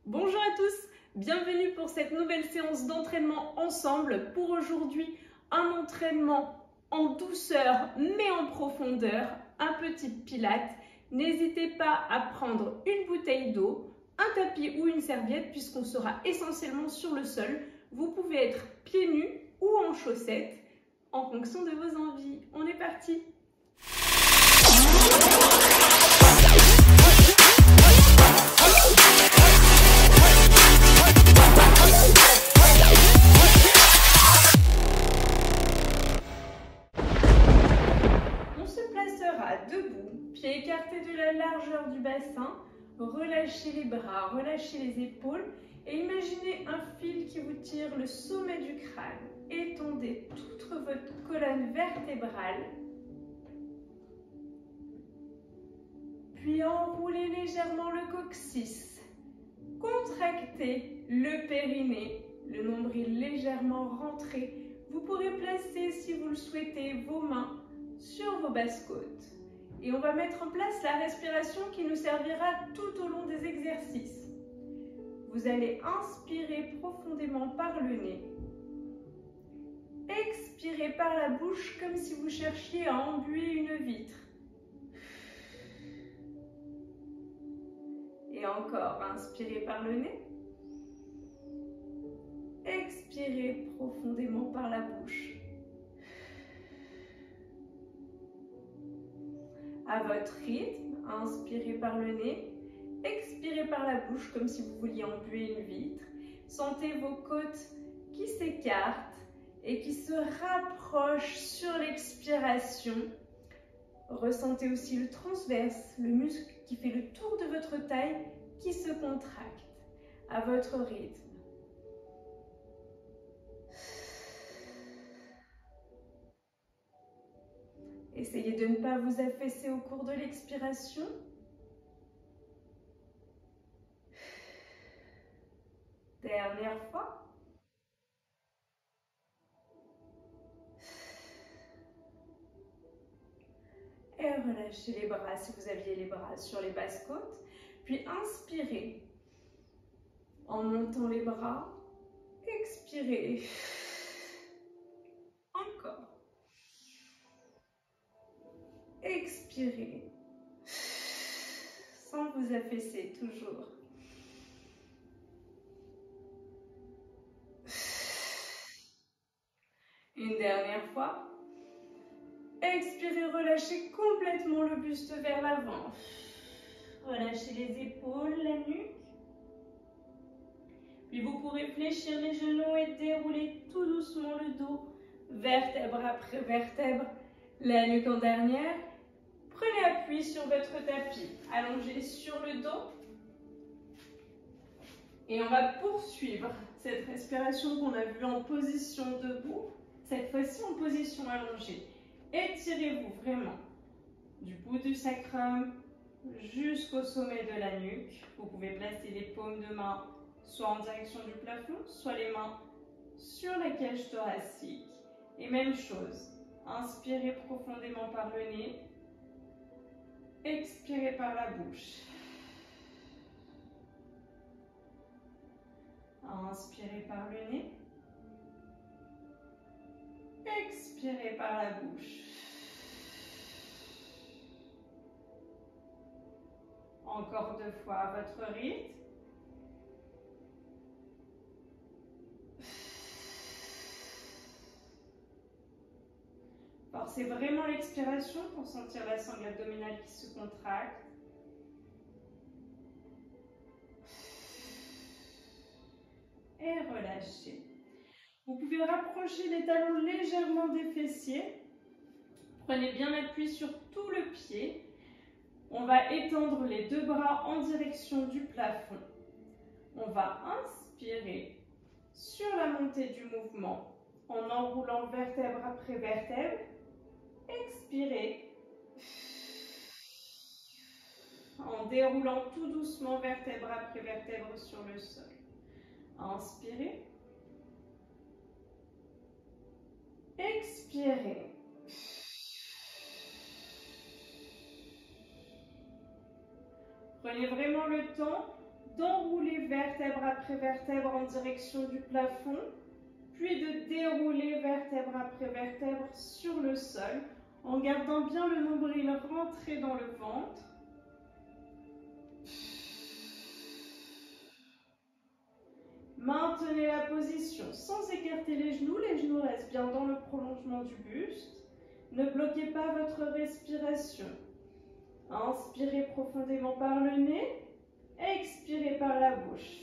Bonjour à tous, bienvenue pour cette nouvelle séance d'entraînement ensemble. Pour aujourd'hui, un entraînement en douceur mais en profondeur, un petit pilate. N'hésitez pas à prendre une bouteille d'eau, un tapis ou une serviette puisqu'on sera essentiellement sur le sol. Vous pouvez être pieds nus ou en chaussettes en fonction de vos envies. On est parti! Debout, pieds écartés de la largeur du bassin, relâchez les bras, relâchez les épaules et imaginez un fil qui vous tire le sommet du crâne. Étendez toute votre colonne vertébrale, puis enroulez légèrement le coccyx. Contractez le périnée, le nombril légèrement rentré. Vous pourrez placer, si vous le souhaitez, vos mains sur vos basses côtes. Et on va mettre en place la respiration qui nous servira tout au long des exercices. Vous allez inspirer profondément par le nez. Expirez par la bouche comme si vous cherchiez à embuer une vitre. Et encore, inspirez par le nez. Expirez profondément par la bouche. À votre rythme, inspirez par le nez, expirez par la bouche comme si vous vouliez embuer une vitre. Sentez vos côtes qui s'écartent et qui se rapprochent sur l'expiration. Ressentez aussi le transverse, le muscle qui fait le tour de votre taille qui se contracte à votre rythme. Essayez de ne pas vous affaisser au cours de l'expiration. Dernière fois. Et relâchez les bras si vous aviez les bras sur les basses côtes. Puis inspirez en montant les bras. Expirez. Encore. Expirez, sans vous affaisser, toujours. Une dernière fois. Expirez, relâchez complètement le buste vers l'avant. Relâchez les épaules, la nuque. Puis vous pourrez fléchir les genoux et dérouler tout doucement le dos, vertèbre après vertèbre, la nuque en dernière. Prenez appui sur votre tapis, allongé sur le dos. Et on va poursuivre cette respiration qu'on a vue en position debout, cette fois-ci en position allongée. Étirez-vous vraiment du bout du sacrum jusqu'au sommet de la nuque. Vous pouvez placer les paumes de main soit en direction du plafond, soit les mains sur la cage thoracique. Et même chose, inspirez profondément par le nez. Expirez par la bouche. Inspirez par le nez. Expirez par la bouche. Encore 2 fois à votre rythme. Forcez vraiment l'expiration pour sentir la sangle abdominale qui se contracte. Et relâchez. Vous pouvez rapprocher les talons légèrement des fessiers. Prenez bien appui sur tout le pied. On va étendre les 2 bras en direction du plafond. On va inspirer sur la montée du mouvement en enroulant vertèbre après vertèbre. Expirez en déroulant tout doucement vertèbre après vertèbre sur le sol. Inspirez. Expirez. Prenez vraiment le temps d'enrouler vertèbre après vertèbre en direction du plafond, puis de dérouler vertèbre après vertèbre sur le sol, en gardant bien le nombril rentré dans le ventre. Maintenez la position sans écarter les genoux restent bien dans le prolongement du buste. Ne bloquez pas votre respiration. Inspirez profondément par le nez, expirez par la bouche.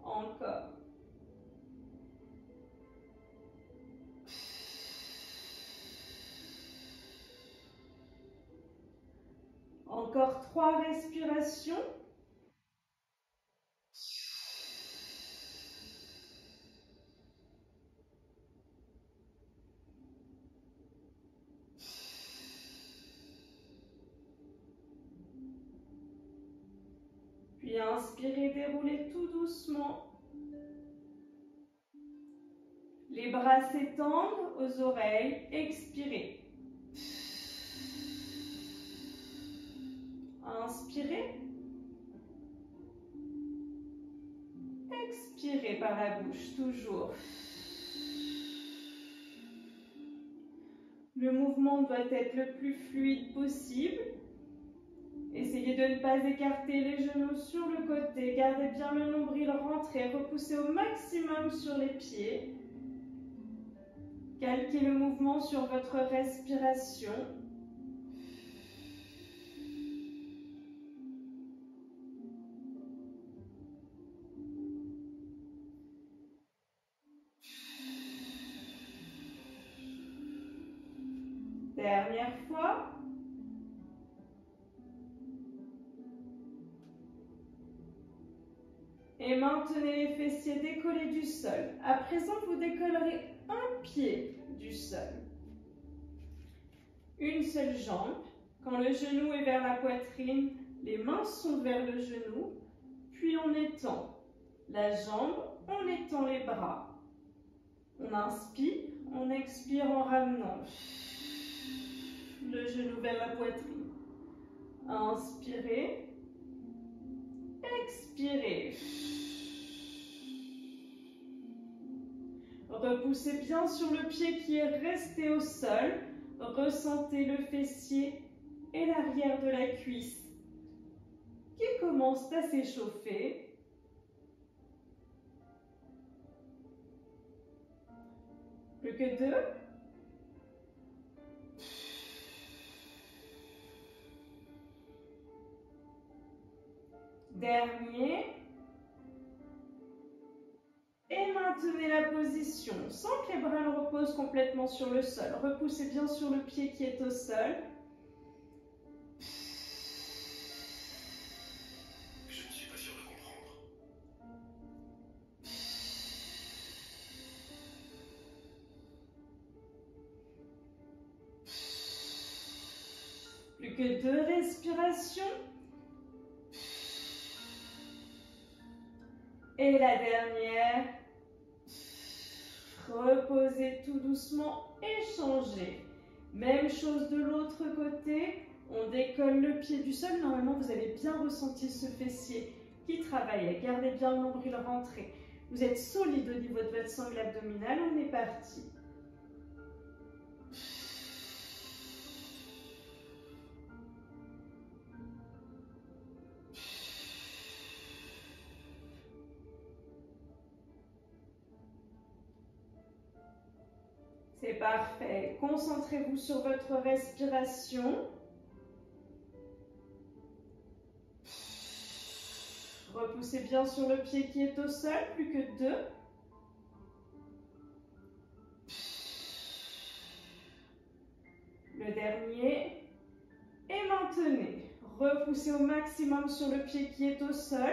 Encore. Encore 3 respirations. Puis inspirez, déroulez tout doucement. Les bras s'étendent aux oreilles. Expirez. Inspirez. Expirez par la bouche, toujours. Le mouvement doit être le plus fluide possible. Essayez de ne pas écarter les genoux sur le côté. Gardez bien le nombril rentré. Repoussez au maximum sur les pieds. Calquez le mouvement sur votre respiration. Dernière fois. Et maintenez les fessiers décollés du sol. À présent, vous décollerez un pied du sol. Une seule jambe. Quand le genou est vers la poitrine, les mains sont vers le genou. Puis on étend la jambe, on étend les bras. On inspire, on expire en ramenant le genou vers la poitrine. Inspirez, expirez. Repoussez bien sur le pied qui est resté au sol. Ressentez le fessier et l'arrière de la cuisse qui commencent à s'échauffer. Plus que 2. Dernier. Et maintenez la position sans que les bras ne reposent complètement sur le sol. Repoussez bien sur le pied qui est au sol. Je ne suis pas sûr de comprendre. Plus que 2 respirations. Et la dernière. Reposez tout doucement et changez. Même chose de l'autre côté. On décolle le pied du sol. Normalement, vous avez bien ressenti ce fessier qui travaille. Gardez bien le nombril rentré. Vous êtes solide au niveau de votre sangle abdominale. On est parti. C'est parfait. Concentrez-vous sur votre respiration. Repoussez bien sur le pied qui est au sol, plus que 2. Le dernier. Et maintenez. Repoussez au maximum sur le pied qui est au sol.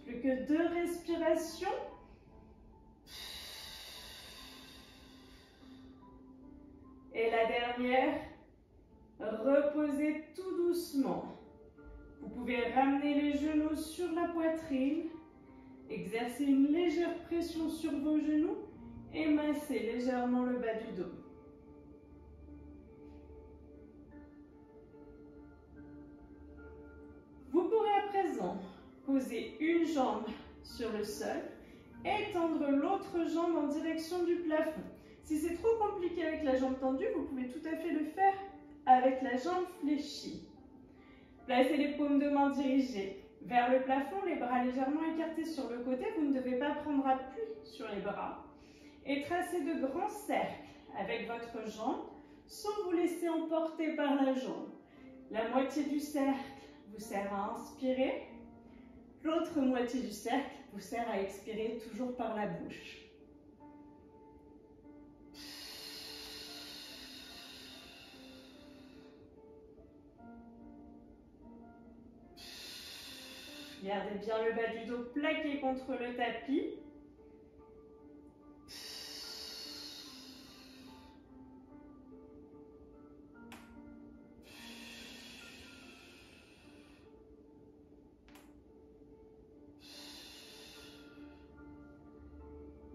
Plus que 2 respirations. Et la dernière, reposez tout doucement. Vous pouvez ramener les genoux sur la poitrine, exercer une légère pression sur vos genoux et masser légèrement le bas du dos. Vous pourrez à présent poser une jambe sur le sol et tendre l'autre jambe en direction du plafond. Si c'est trop compliqué avec la jambe tendue, vous pouvez tout à fait le faire avec la jambe fléchie. Placez les paumes de main dirigées vers le plafond, les bras légèrement écartés sur le côté. Vous ne devez pas prendre appui sur les bras. Et tracez de grands cercles avec votre jambe sans vous laisser emporter par la jambe. La moitié du cercle vous sert à inspirer. L'autre moitié du cercle vous sert à expirer toujours par la bouche. Gardez bien le bas du dos plaqué contre le tapis.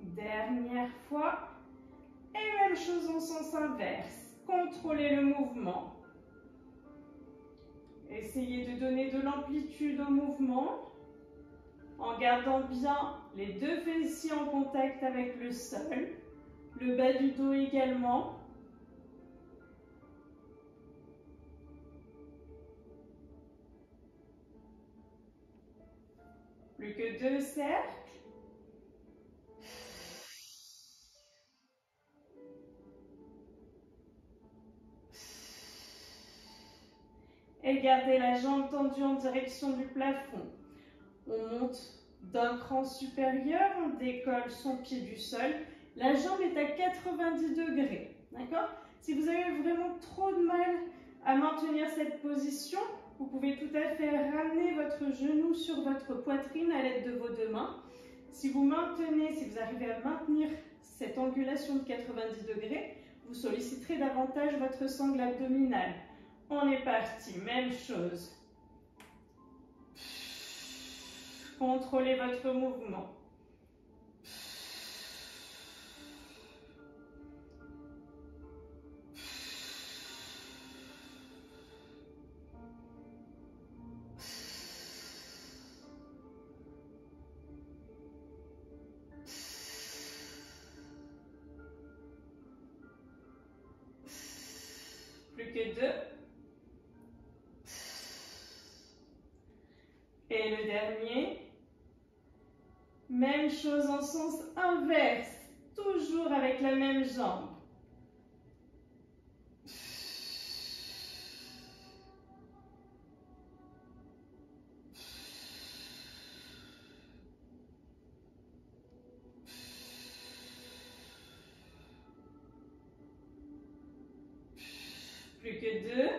Dernière fois. Et même chose en sens inverse. Contrôlez le mouvement. Essayez de donner de l'amplitude au mouvement en gardant bien les deux fessiers en contact avec le sol, le bas du dos également. Plus que 2 cercles. Et gardez la jambe tendue en direction du plafond. On monte d'un cran supérieur, on décolle son pied du sol. La jambe est à 90 degrés. D'accord? Si vous avez vraiment trop de mal à maintenir cette position, vous pouvez tout à fait ramener votre genou sur votre poitrine à l'aide de vos deux mains. Si vous arrivez à maintenir cette angulation de 90 degrés, vous solliciterez davantage votre sangle abdominale. On est parti, même chose. Contrôlez votre mouvement. Plus que 2. Et le dernier. Même chose en sens inverse, toujours avec la même jambe. Plus que 2.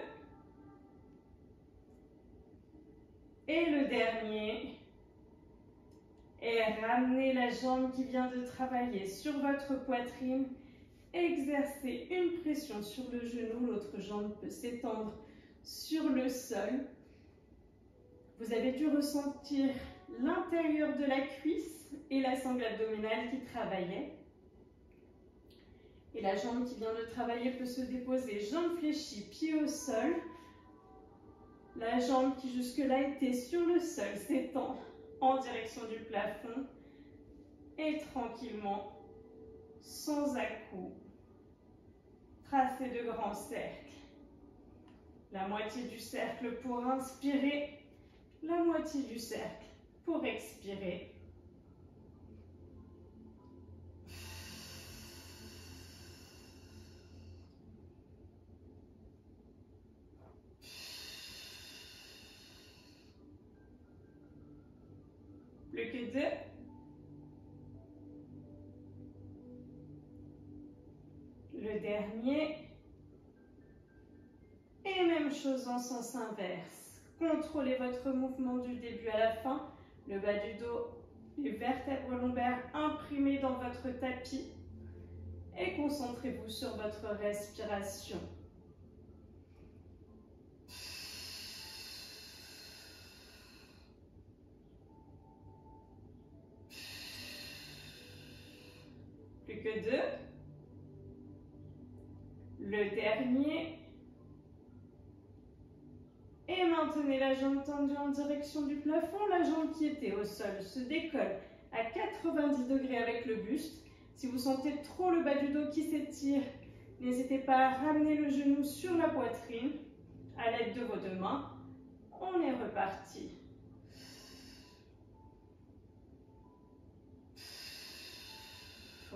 Et le dernier. Et ramenez la jambe qui vient de travailler sur votre poitrine. Exercez une pression sur le genou. L'autre jambe peut s'étendre sur le sol. Vous avez dû ressentir l'intérieur de la cuisse et la sangle abdominale qui travaillait. Et la jambe qui vient de travailler peut se déposer, jambe fléchie, pied au sol. La jambe qui jusque-là était sur le sol s'étend en direction du plafond et tranquillement, sans à-coups, tracez de grands cercles. La moitié du cercle pour inspirer, la moitié du cercle pour expirer. Plus que 2. Le dernier. Et même chose en sens inverse. Contrôlez votre mouvement du début à la fin. Le bas du dos, les vertèbres lombaires imprimées dans votre tapis. Et concentrez-vous sur votre respiration. Plus que 2. Le dernier. Et maintenez la jambe tendue en direction du plafond. La jambe qui était au sol se décolle à 90 degrés avec le buste. Si vous sentez trop le bas du dos qui s'étire, n'hésitez pas à ramener le genou sur la poitrine à l'aide de vos deux mains. On est reparti.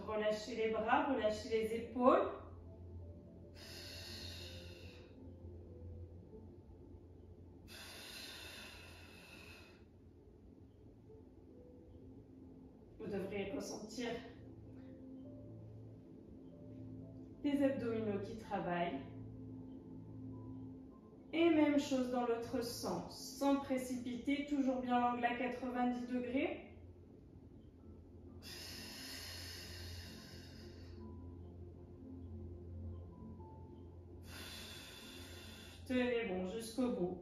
Relâchez les bras, relâchez les épaules. Vous devrez ressentir les abdominaux qui travaillent. Et même chose dans l'autre sens, sans précipiter, toujours bien l'angle à 90 degrés. Tenez bon jusqu'au bout.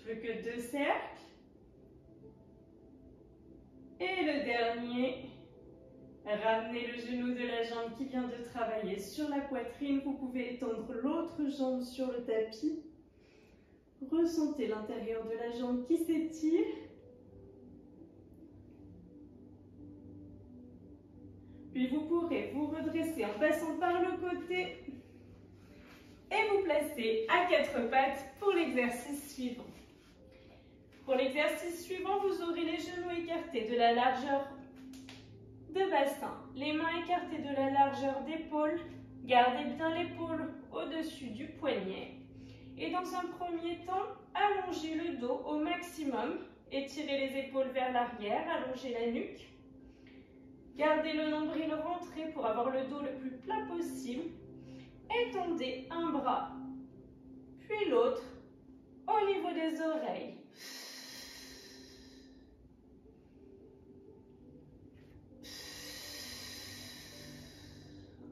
Plus que 2 cercles. Et le dernier. Ramenez le genou de la jambe qui vient de travailler sur la poitrine. Vous pouvez étendre l'autre jambe sur le tapis. Ressentez l'intérieur de la jambe qui s'étire. Puis vous pourrez vous redresser en passant par le côté et vous placer à 4 pattes pour l'exercice suivant. Pour l'exercice suivant, vous aurez les genoux écartés de la largeur de bassin, les mains écartées de la largeur d'épaule. Gardez bien l'épaule au-dessus du poignet. Et dans un premier temps, allongez le dos au maximum. Étirez les épaules vers l'arrière, allongez la nuque. Gardez le nombril rentré pour avoir le dos le plus plat possible. Étendez un bras, puis l'autre au niveau des oreilles.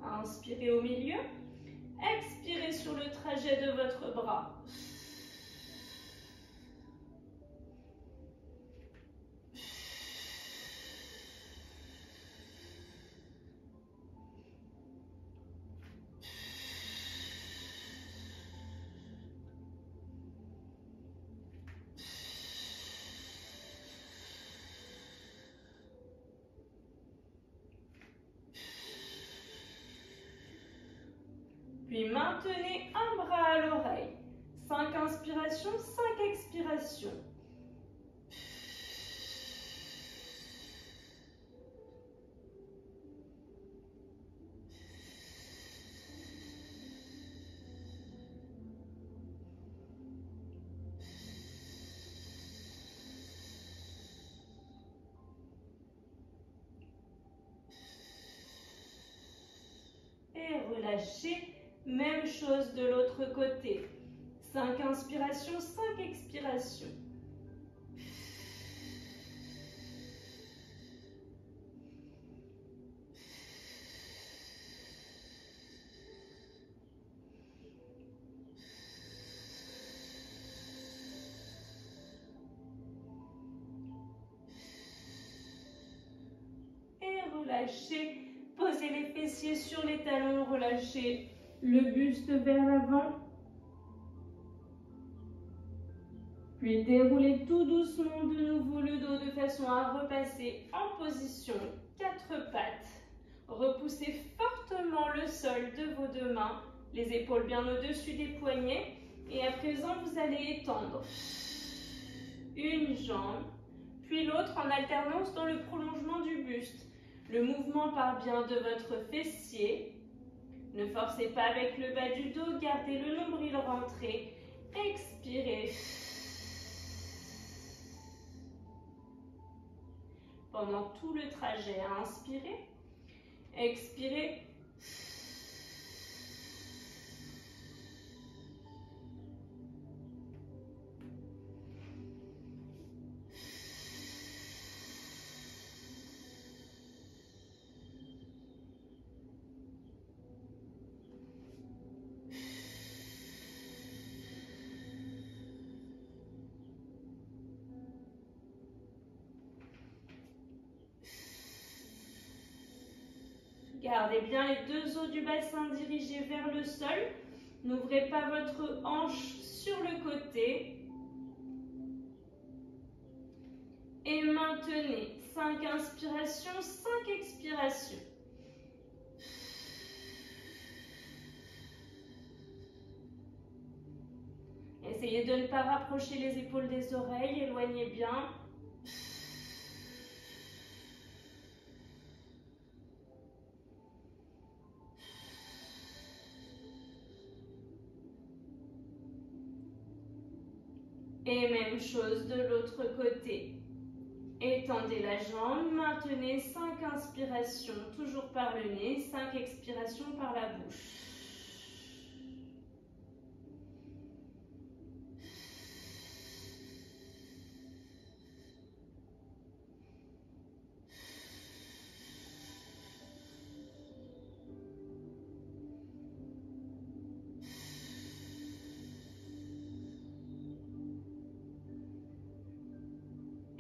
Inspirez au milieu. Expirez sur le trajet de votre bras. Puis maintenez un bras à l'oreille. 5 inspirations, 5 expirations. Et relâchez. Même chose de l'autre côté. 5 inspirations, 5 expirations. Et relâchez. Posez les fessiers sur les talons, relâchez le buste vers l'avant. Puis déroulez tout doucement de nouveau le dos de façon à repasser en position 4 pattes. Repoussez fortement le sol de vos deux mains, les épaules bien au-dessus des poignets. Et à présent, vous allez étendre une jambe, puis l'autre en alternance dans le prolongement du buste. Le mouvement part bien de votre fessier. Ne forcez pas avec le bas du dos, gardez le nombril rentré. Expirez. Pendant tout le trajet, inspirez. Expirez. Gardez bien les deux os du bassin dirigés vers le sol. N'ouvrez pas votre hanche sur le côté. Et maintenez 5 inspirations, 5 expirations. Essayez de ne pas rapprocher les épaules des oreilles, éloignez bien. Et même chose de l'autre côté. Étendez la jambe, maintenez 5 inspirations, toujours par le nez, 5 expirations par la bouche.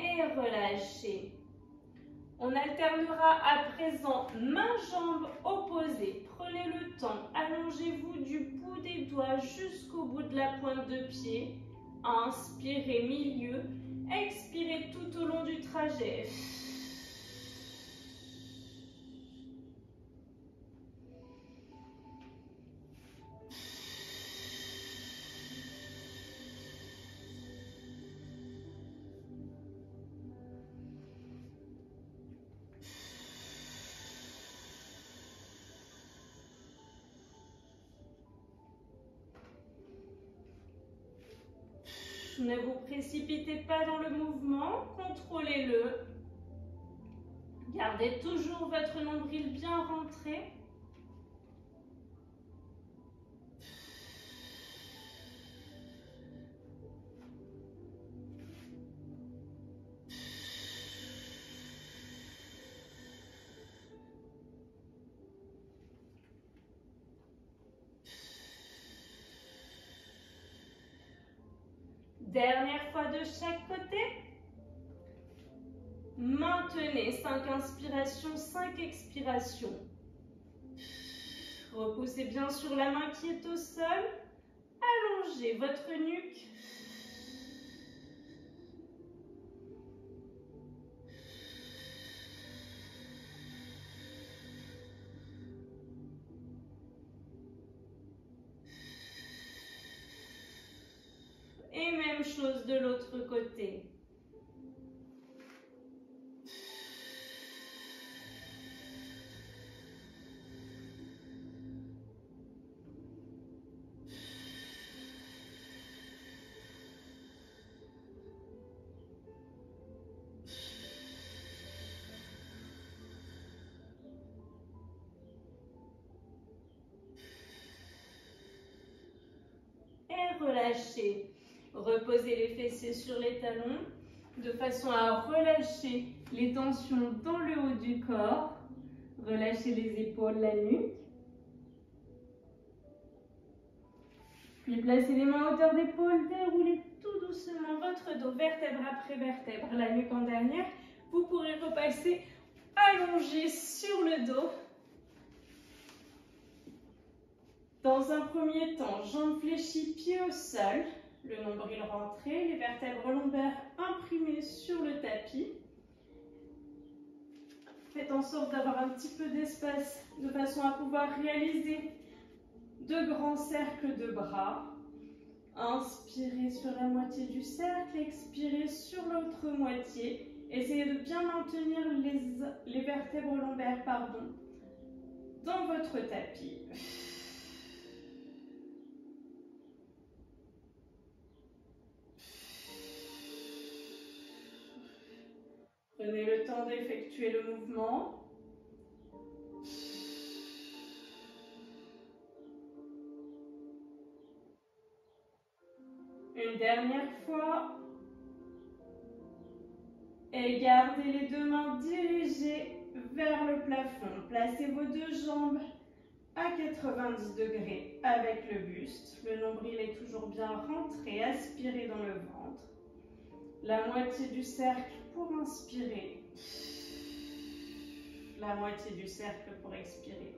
Et relâchez. On alternera à présent main-jambe opposée. Prenez le temps, allongez-vous du bout des doigts jusqu'au bout de la pointe de pied. Inspirez milieu, expirez tout au long du trajet. Ne vous précipitez pas dans le mouvement, contrôlez-le. Gardez toujours votre nombril bien rentré. Dernière fois de chaque côté. Maintenez 5 inspirations, 5 expirations. Repoussez bien sur la main qui est au sol. Allongez votre nuque. Et même chose de l'autre côté. Et relâchez. Reposez les fessiers sur les talons de façon à relâcher les tensions dans le haut du corps. Relâchez les épaules, la nuque. Puis placez les mains à hauteur d'épaule, déroulez tout doucement votre dos, vertèbre après vertèbre, la nuque en dernière. Vous pourrez repasser allongé sur le dos. Dans un premier temps, jambes fléchies, pieds au sol. Le nombril rentré, les vertèbres lombaires imprimées sur le tapis. Faites en sorte d'avoir un petit peu d'espace de façon à pouvoir réaliser de grands cercles de bras. Inspirez sur la moitié du cercle, expirez sur l'autre moitié. Essayez de bien maintenir les vertèbres lombaires dans votre tapis. Prenez le temps d'effectuer le mouvement. Une dernière fois. Et gardez les deux mains dirigées vers le plafond. Placez vos deux jambes à 90 degrés avec le buste. Le nombril est toujours bien rentré, aspiré dans le ventre. La moitié du cercle pour inspirer. la moitié du cercle pour expirer.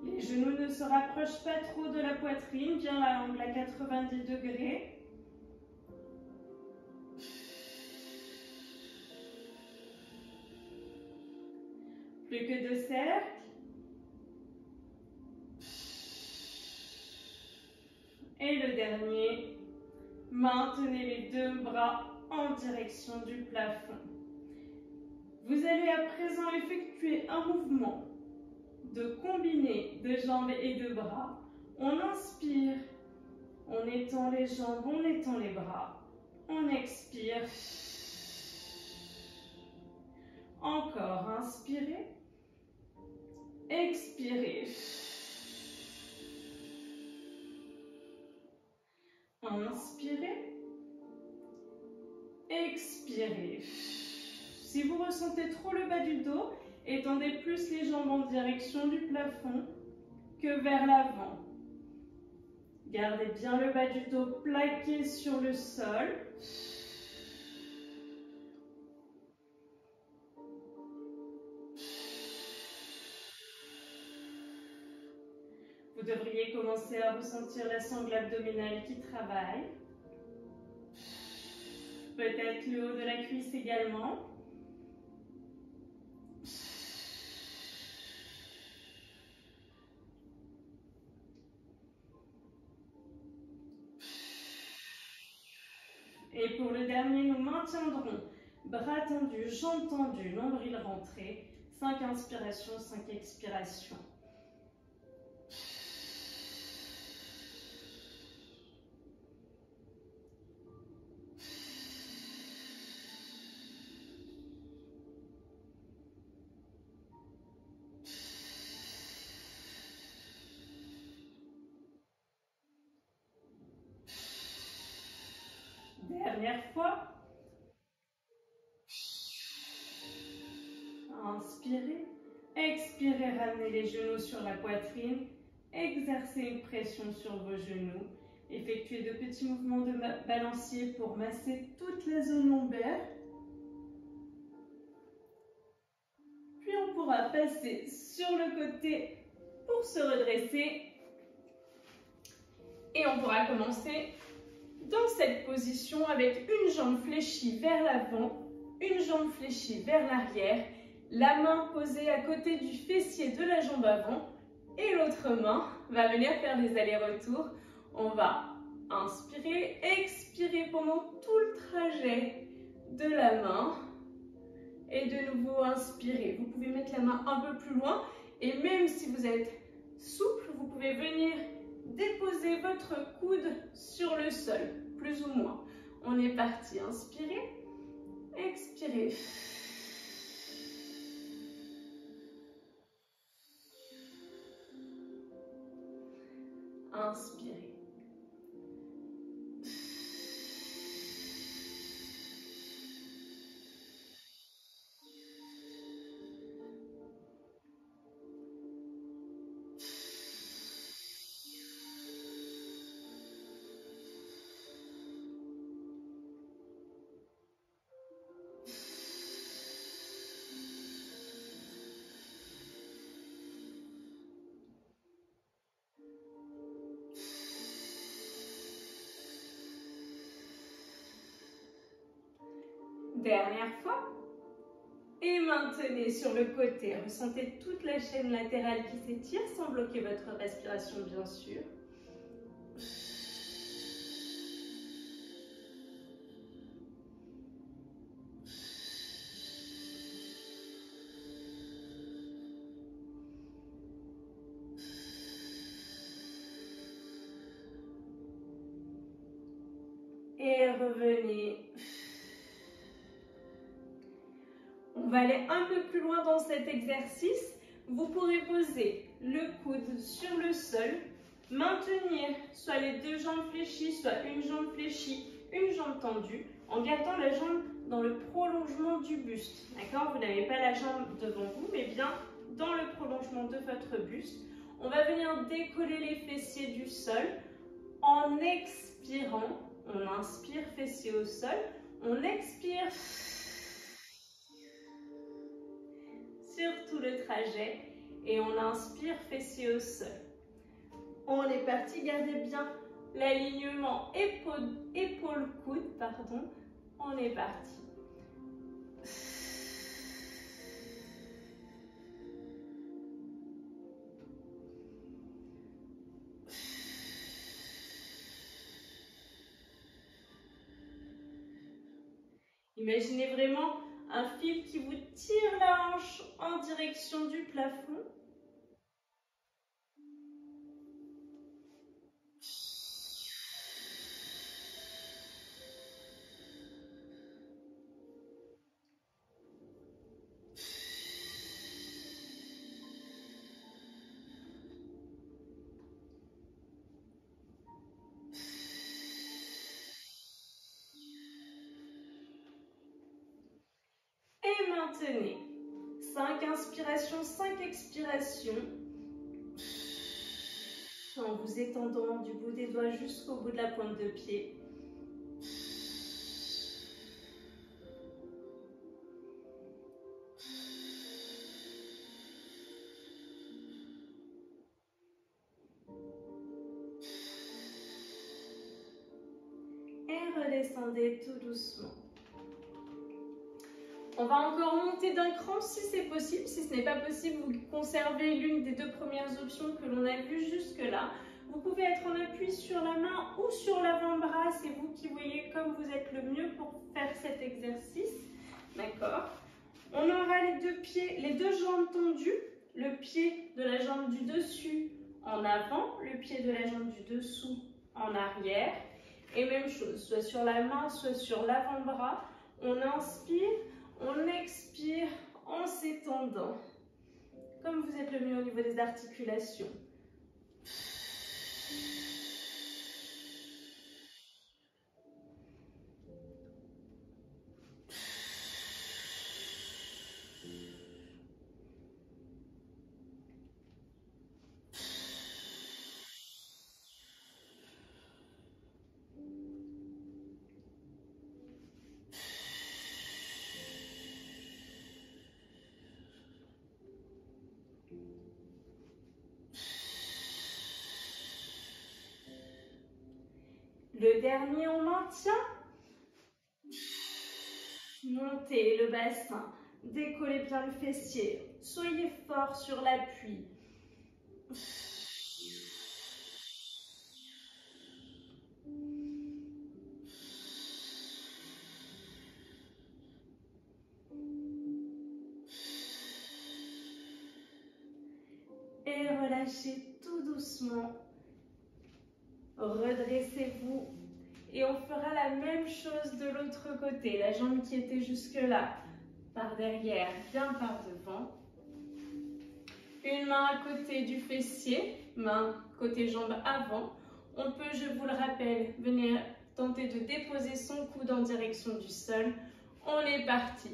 Les genoux ne se rapprochent pas trop de la poitrine, bien la langue à 90 degrés. Plus que 2 cercles. Et le dernier, maintenez les 2 bras en direction du plafond. Vous allez à présent effectuer un mouvement de combiné de jambes et de bras. On inspire, on étend les jambes, on étend les bras. On expire. Encore, inspirez. Expirez. Inspirez. Expirez. Si vous ressentez trop le bas du dos, étendez plus les jambes en direction du plafond que vers l'avant. Gardez bien le bas du dos plaqué sur le sol. Vous devriez commencer à ressentir la sangle abdominale qui travaille. Peut-être le haut de la cuisse également. Et pour le dernier, nous maintiendrons bras tendus, jambes tendues, nombril rentré. 5 inspirations, 5 expirations. Dernière fois. Inspirez. Expirez, ramenez les genoux sur la poitrine. Exercez une pression sur vos genoux. Effectuez de petits mouvements de balancier pour masser toute la zone lombaire. Puis on pourra passer sur le côté pour se redresser. Et on pourra commencer dans cette position avec une jambe fléchie vers l'avant, une jambe fléchie vers l'arrière, la main posée à côté du fessier de la jambe avant et l'autre main va venir faire des allers-retours. On va inspirer, expirer pendant tout le trajet de la main et de nouveau inspirer. Vous pouvez mettre la main un peu plus loin et même si vous êtes souple, vous pouvez venir déposez votre coude sur le sol, plus ou moins. On est parti. Inspirez, expirez. Inspirez. Dernière fois. Et maintenez sur le côté. Ressentez toute la chaîne latérale qui s'étire sans bloquer votre respiration, bien sûr. Et revenez. On va aller un peu plus loin dans cet exercice. Vous pourrez poser le coude sur le sol, maintenir soit les 2 jambes fléchies, soit une jambe fléchie, une jambe tendue, en gardant la jambe dans le prolongement du buste. D'accord? Vous n'avez pas la jambe devant vous, mais bien dans le prolongement de votre buste. On va venir décoller les fessiers du sol en expirant. On inspire, fessiers au sol. On expire sur tout le trajet et on inspire, fessiers au sol. On est parti, gardez bien l'alignement épaule-coude, pardon. On est parti. Imaginez vraiment un fil qui vous tire la hanche en direction du plafond. Et maintenez. 5 inspirations, 5 expirations. En vous étendant du bout des doigts jusqu'au bout de la pointe de pied. Et redescendez tout doucement. On va encore monter d'un cran si c'est possible. Si ce n'est pas possible, vous conservez l'une des deux premières options que l'on a vues jusque-là. Vous pouvez être en appui sur la main ou sur l'avant-bras. C'est vous qui voyez comme vous êtes le mieux pour faire cet exercice. D'accord? On aura les deux pieds, les deux jambes tendues. Le pied de la jambe du dessus en avant, le pied de la jambe du dessous en arrière. Et même chose, soit sur la main, soit sur l'avant-bras. On inspire. On expire en s'étendant, comme vous êtes le mieux au niveau des articulations. Le dernier, on maintient. Montez le bassin. Décollez bien le fessier. Soyez fort sur l'appui. Et relâchez tout doucement. Redressez-vous et on fera la même chose de l'autre côté. La jambe qui était jusque-là, par derrière, bien par devant. Une main à côté du fessier, main côté jambe avant. On peut, je vous le rappelle, venir tenter de déposer son coude en direction du sol. On est parti.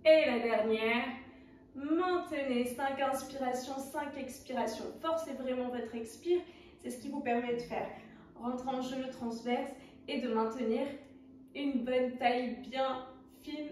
Et la dernière, maintenez 5 inspirations, 5 expirations. Forcez vraiment votre expire, c'est ce qui vous permet de faire rentrer en genou transverse et de maintenir une bonne taille bien fine.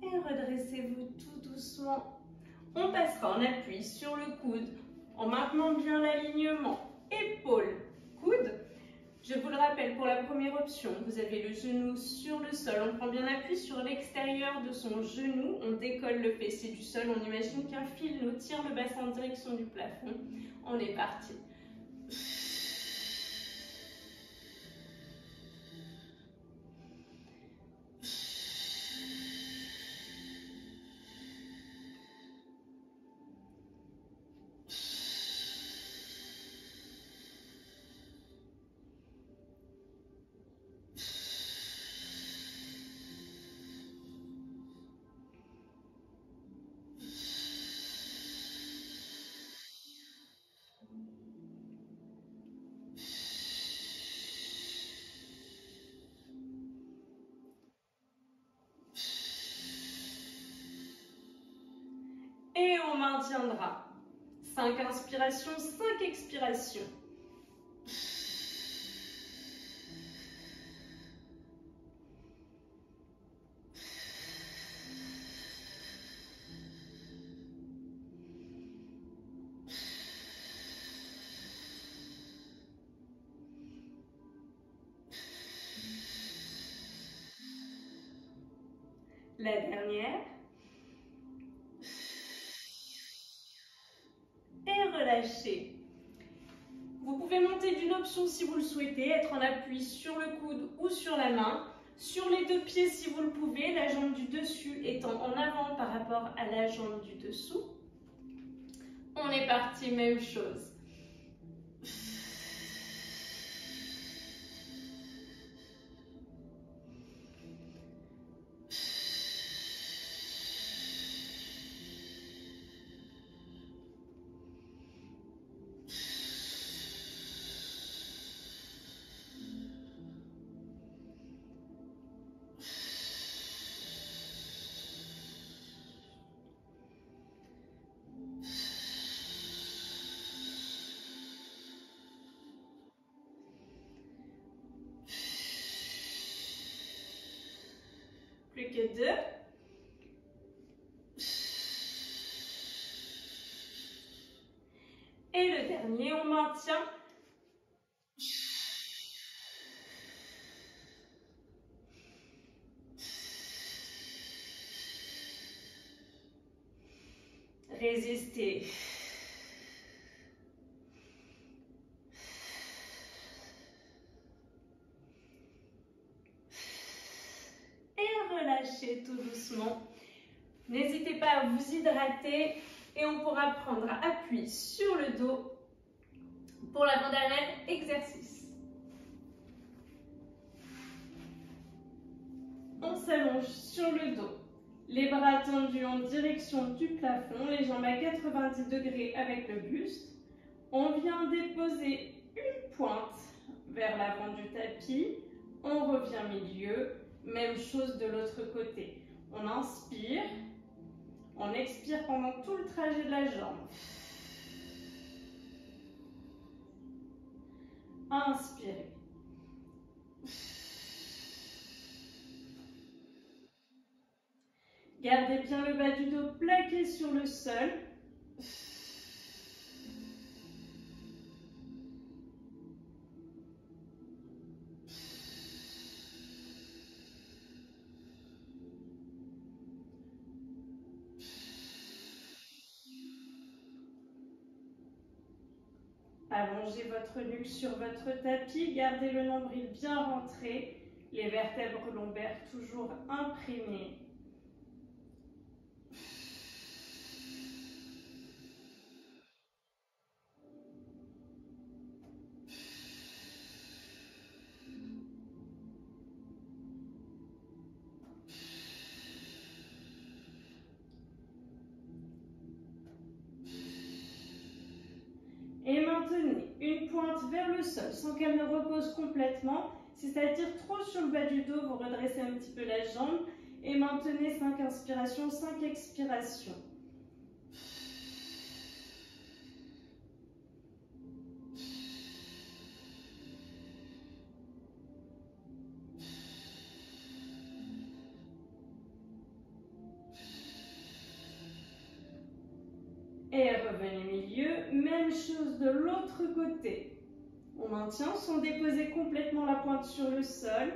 Et redressez-vous tout doucement. On passera en appui sur le coude, en maintenant bien l'alignement. Épaule, coude. Je vous le rappelle, pour la première option, vous avez le genou sur le sol. On prend bien appui sur l'extérieur de son genou. On décolle le fessier du sol. On imagine qu'un fil nous tire le bassin en direction du plafond. On est parti. Et on maintiendra. 5 inspirations, 5 expirations. La dernière. Et relâchez. Vous pouvez monter d'une option si vous le souhaitez, être en appui sur le coude ou sur la main. Sur les deux pieds si vous le pouvez, la jambe du dessus étant en avant par rapport à la jambe du dessous. On est parti, même chose. Plus que 2. Et le dernier, on maintient. Résistez. Relâchez tout doucement. N'hésitez pas à vous hydrater et on pourra prendre appui sur le dos pour l'avant-dernier exercice. On s'allonge sur le dos, les bras tendus en direction du plafond, les jambes à 90 degrés avec le buste. On vient déposer une pointe vers l'avant du tapis, on revient milieu. Même chose de l'autre côté. On inspire, on expire pendant tout le trajet de la jambe. Inspirez. Gardez bien le bas du dos plaqué sur le sol. Allongez votre nuque sur votre tapis, gardez le nombril bien rentré, les vertèbres lombaires toujours imprimées. Et maintenez une pointe vers le sol sans qu'elle ne repose complètement. Si ça tire trop sur le bas du dos, vous redressez un petit peu la jambe et maintenez 5 inspirations, 5 expirations. Et revenez milieu, même chose de l'autre côté. On maintient sans déposer complètement la pointe sur le sol.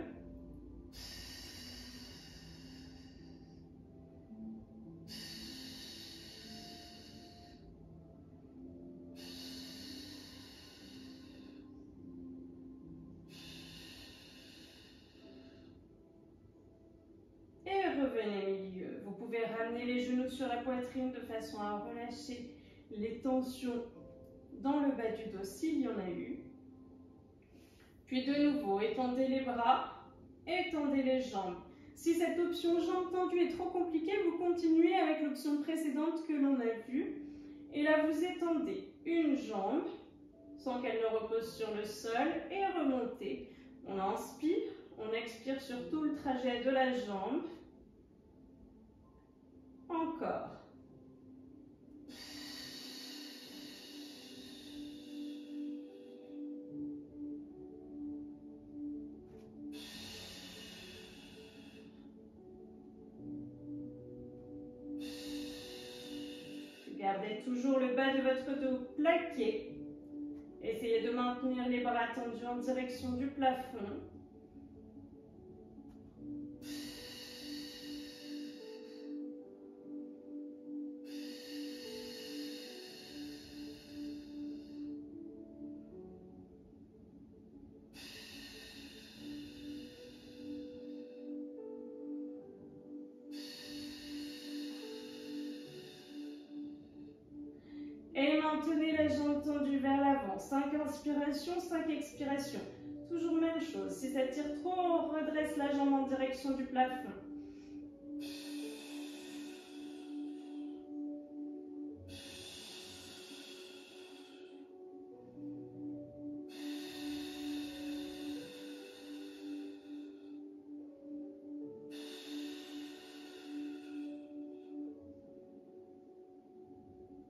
Et revenez milieu. Vous pouvez ramener les genoux sur la poitrine de façon à relâcher les tensions dans le bas du dos s'il y en a eu. Puis de nouveau, étendez les bras, étendez les jambes. Si cette option jambes tendues est trop compliquée, vous continuez avec l'option précédente que l'on a vue. Et là, vous étendez une jambe sans qu'elle ne repose sur le sol et remontez. On inspire, on expire sur tout le trajet de la jambe. Encore. Gardez toujours le bas de votre dos plaqué. Essayez de maintenir les bras tendus en direction du plafond. Et maintenez la jambe tendue vers l'avant. 5 inspirations, 5 expirations. Toujours même chose. Si ça tire trop, on redresse la jambe en direction du plafond.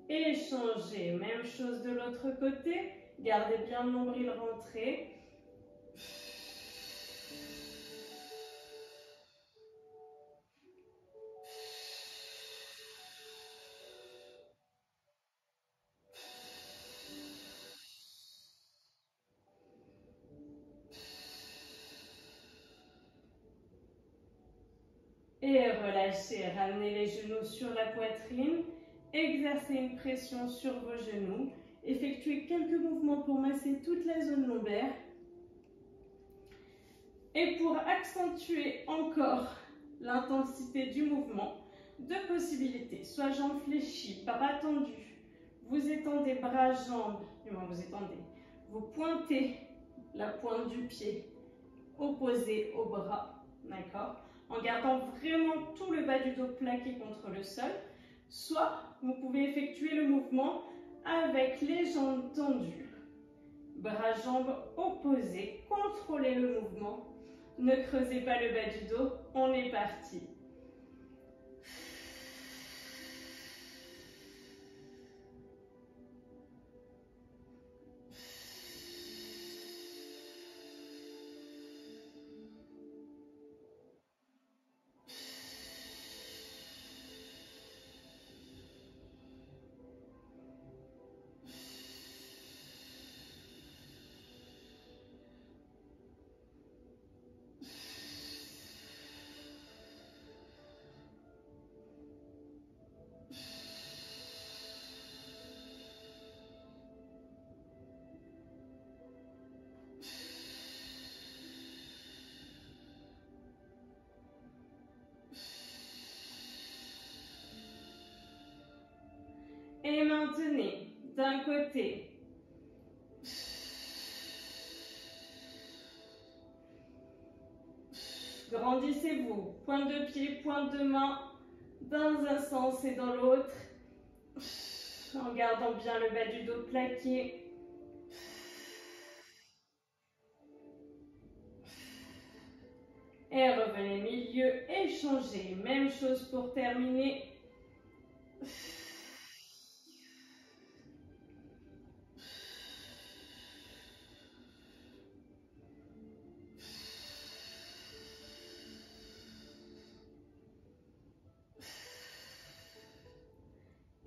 Échangez. Même chose de l'autre côté. Gardez bien le nombril rentré. Et relâchez. Ramenez les genoux sur la poitrine. Exercez une pression sur vos genoux. Effectuez quelques mouvements pour masser toute la zone lombaire. Et pour accentuer encore l'intensité du mouvement, deux possibilités. Soit jambes fléchies, bras tendus. Vous étendez bras, jambes. Du moins, vous étendez. Vous pointez la pointe du pied opposée au bras. D'accord? En gardant vraiment tout le bas du dos plaqué contre le sol. Soit vous pouvez effectuer le mouvement avec les jambes tendues. Bras, jambes opposés. Contrôlez le mouvement. Ne creusez pas le bas du dos. On est parti. Et maintenez d'un côté. Grandissez-vous, pointe de pied, pointe de main, dans un sens et dans l'autre, en gardant bien le bas du dos plaqué. Et revenez milieu, échangez. Même chose pour terminer.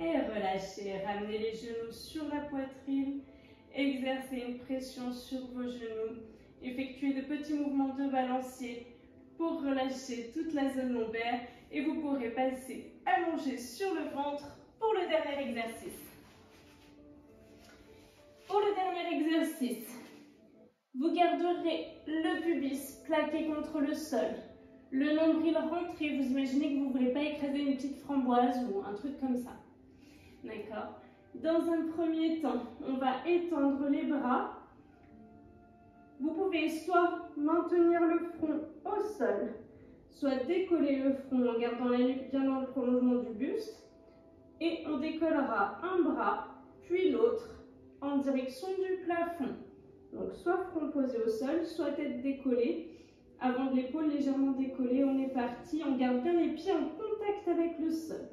Et relâchez. Ramenez les genoux sur la poitrine. Exercez une pression sur vos genoux. Effectuez de petits mouvements de balancier pour relâcher toute la zone lombaire. Et vous pourrez passer allongé sur le ventre pour le dernier exercice. Pour le dernier exercice, vous garderez le pubis plaqué contre le sol. Le nombril rentré, vous imaginez que vous ne voulez pas écraser une petite framboise ou un truc comme ça. D'accord? Dans un premier temps, on va étendre les bras. Vous pouvez soit maintenir le front au sol, soit décoller le front en gardant la nuque bien dans le prolongement du buste. Et on décollera un bras, puis l'autre, en direction du plafond. Donc soit front posé au sol, soit tête décollée. Avant de l'épaule légèrement décollée, on est parti. On garde bien les pieds en contact avec le sol.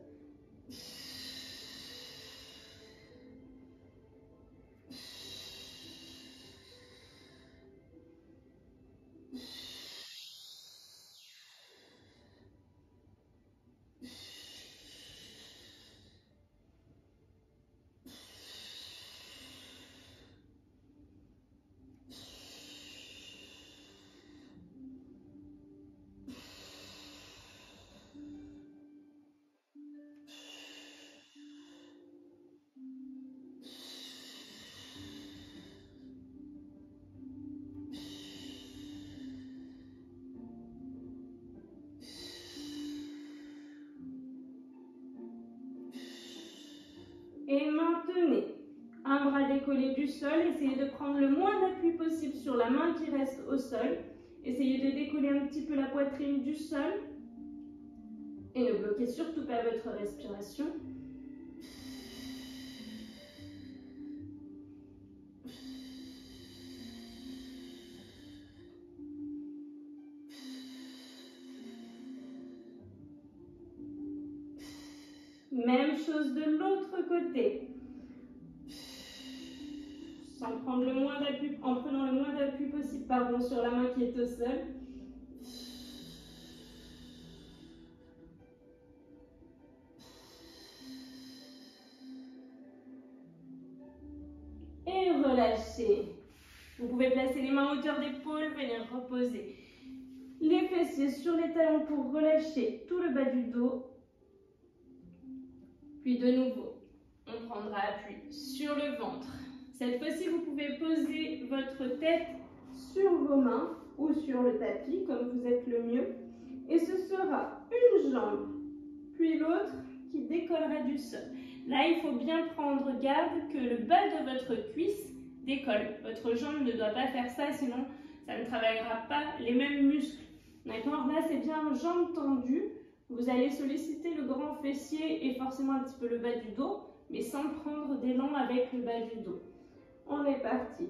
Et maintenez un bras décollé du sol. Essayez de prendre le moins d'appui possible sur la main qui reste au sol. Essayez de décoller un petit peu la poitrine du sol. Et ne bloquez surtout pas votre respiration. Même chose de l'autre côté. Sans prendre le moins d'appui, en prenant le moins d'appui possible, pardon, sur la main qui est au sol. Et relâchez. Vous pouvez placer les mains à hauteur d'épaule, venir reposer les fessiers sur les talons pour relâcher tout le bas du dos. Puis de nouveau, on prendra appui sur le ventre. Cette fois-ci, vous pouvez poser votre tête sur vos mains ou sur le tapis, comme vous êtes le mieux. Et ce sera une jambe, puis l'autre qui décollera du sol. Là, il faut bien prendre garde que le bas de votre cuisse décolle. Votre jambe ne doit pas faire ça, sinon ça ne travaillera pas les mêmes muscles. D'accord? Là, c'est bien jambe tendue. Vous allez solliciter le grand fessier et forcément un petit peu le bas du dos, mais sans prendre d'élan avec le bas du dos. On est parti.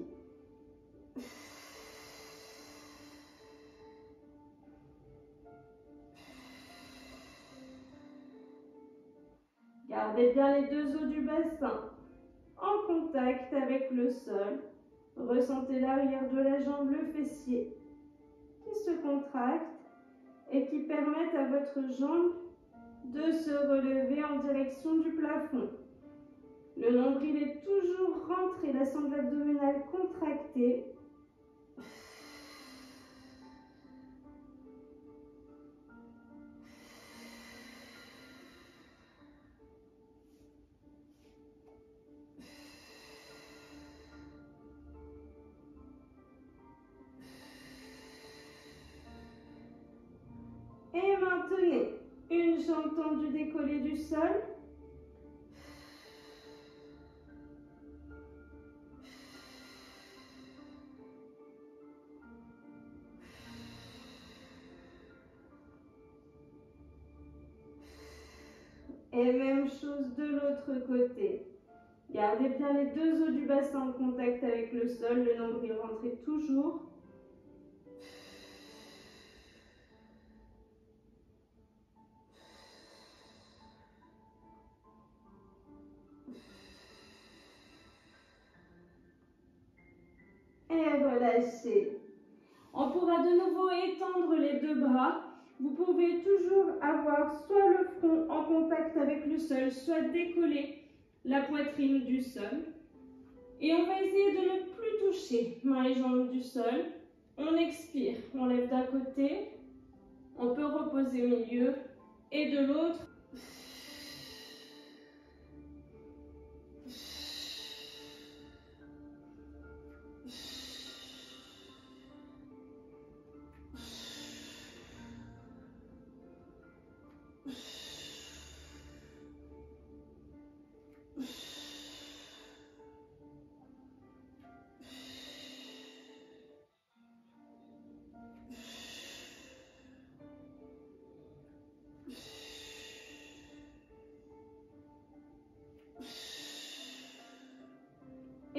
Gardez bien les deux os du bassin en contact avec le sol. Ressentez l'arrière de la jambe, le fessier qui se contracte et qui permettent à votre jambe de se relever en direction du plafond. Le nombril est toujours rentré, la sangle abdominale contractée. Et maintenez une jambe tendue décollée du sol. Et même chose de l'autre côté. Gardez bien les deux os du bassin en contact avec le sol, le nombril rentré toujours. Et relâchez. On pourra de nouveau étendre les deux bras. Vous pouvez toujours avoir soit le front en contact avec le sol, soit décollé la poitrine du sol. Et on va essayer de ne plus toucher mains et jambes du sol. On expire, on lève d'un côté, on peut reposer au milieu et de l'autre.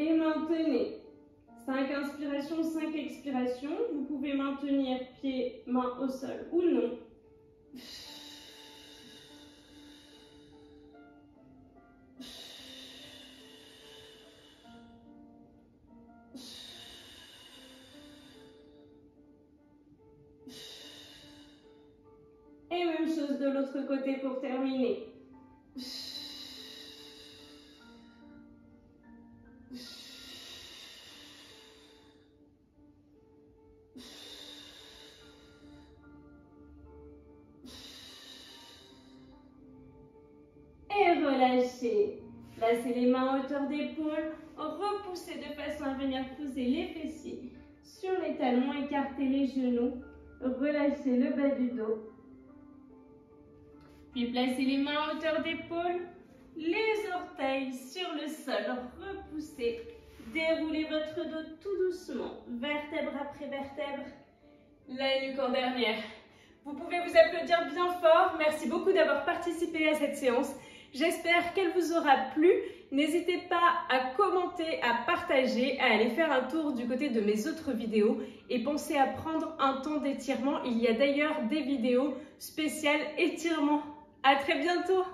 Et maintenez. 5 inspirations, 5 expirations. Vous pouvez maintenir pieds, mains au sol ou non. Et même chose de l'autre côté pour terminer. Et relâchez. Placez les mains à hauteur d'épaule. Repoussez de façon à venir poser les fessiers sur les talons. Écartez les genoux. Relâchez le bas du dos. Puis placez les mains à hauteur d'épaule. Les orteils sur le sol. Repoussez. Déroulez votre dos tout doucement. Vertèbre après vertèbre. La nuque en dernière. Vous pouvez vous applaudir bien fort. Merci beaucoup d'avoir participé à cette séance. J'espère qu'elle vous aura plu. N'hésitez pas à commenter, à partager, à aller faire un tour du côté de mes autres vidéos et pensez à prendre un temps d'étirement. Il y a d'ailleurs des vidéos spéciales étirement. À très bientôt.